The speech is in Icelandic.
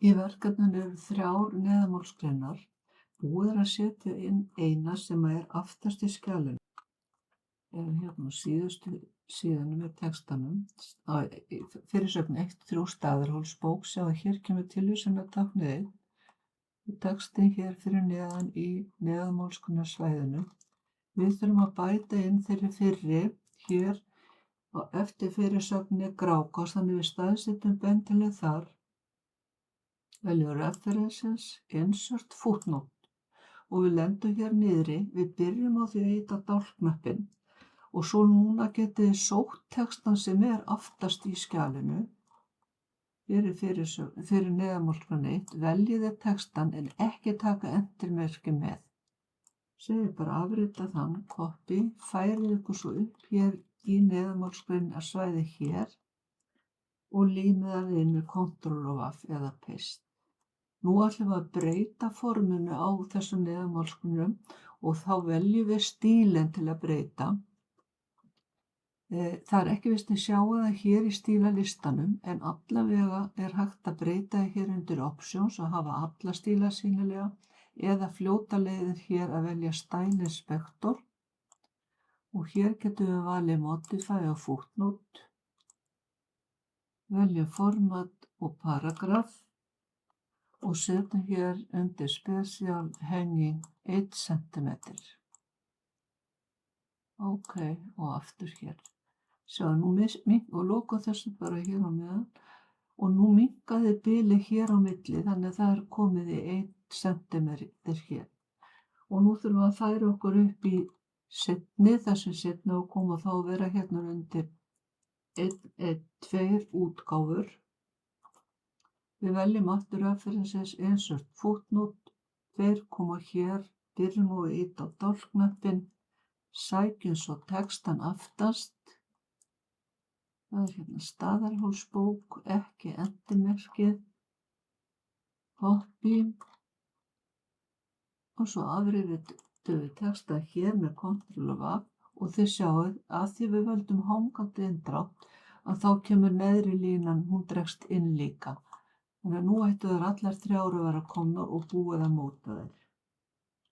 Í verkefninu eru 3 neðanmálsgreinar. Búið er að setja inn eina sem er aftast í skjalinu. Hérna á síðustu síðunum með textanum. Fyrirsögn 1-3 Staðarhólsbók. Sjá að hér kemur tilvísun að táknið 1. Og textinn hér fyrir neðan í neðanmálsgreinarsvæðinu. Við þurfum að bæta inn þeirri fyrri hér og eftir fyrirsögninni Grágás, þannig við staðsetjum bendilinn þar. Veljum references, insert, footnote og við lendum hér niðri. Við byrjum á því að ýta dálknappinn og svo núna getið þið sótt textan sem er aftast í skjalinu. Fyrir neðanmálsgrein 1, veljið þið textan en ekki taka endurmerki með. Segið bara afrita þann, copy, færið ykkur svo upp hér í neðanmálsgreinarsvæði hér og límið það inn með Ctrl og V eða paste. Nú ætlum við að breyta forminu á þessum neðanmálsgreinum og þá veljum við stílinn til að breyta. Það er ekki víst að sjá það hér í stílalistanum en allavega er hægt að breyta hér undir options og hafa alla stíla sýnilega eða fljóta leiðir hér að velja Style Inspector og hér getum við valið Modify og Footnote, veljum Format og Paragraph og setjum hér undir Special Hanging 1 cm. Ok, og aftur hér. Sjáðu, nú og loka þessu bara hér á meðan og nú minnkaði bilið hér á milli þannig að það er komið í 1 cm hér. Og nú þurfum við að færa okkur upp í seinni, þessu seinni og koma þá að vera hérna undir 1-2 útgáfur. Við veljum aftur references, insert, footnote, 2 koma hér, byrjum og ýta á dálknappinn, sækjum svo textan aftast. Það er hérna Staðarhólsbók, ekki endurmerkið, copy og svo afritum við texta hér með Ctrl og V og þið sjáuð að því við völdum hangandi inndrátt að þá kemur neðri línan, hún dregst inn líka. Þannig að nú ættu þær allar 3 að vera komnar og búið að móta þær.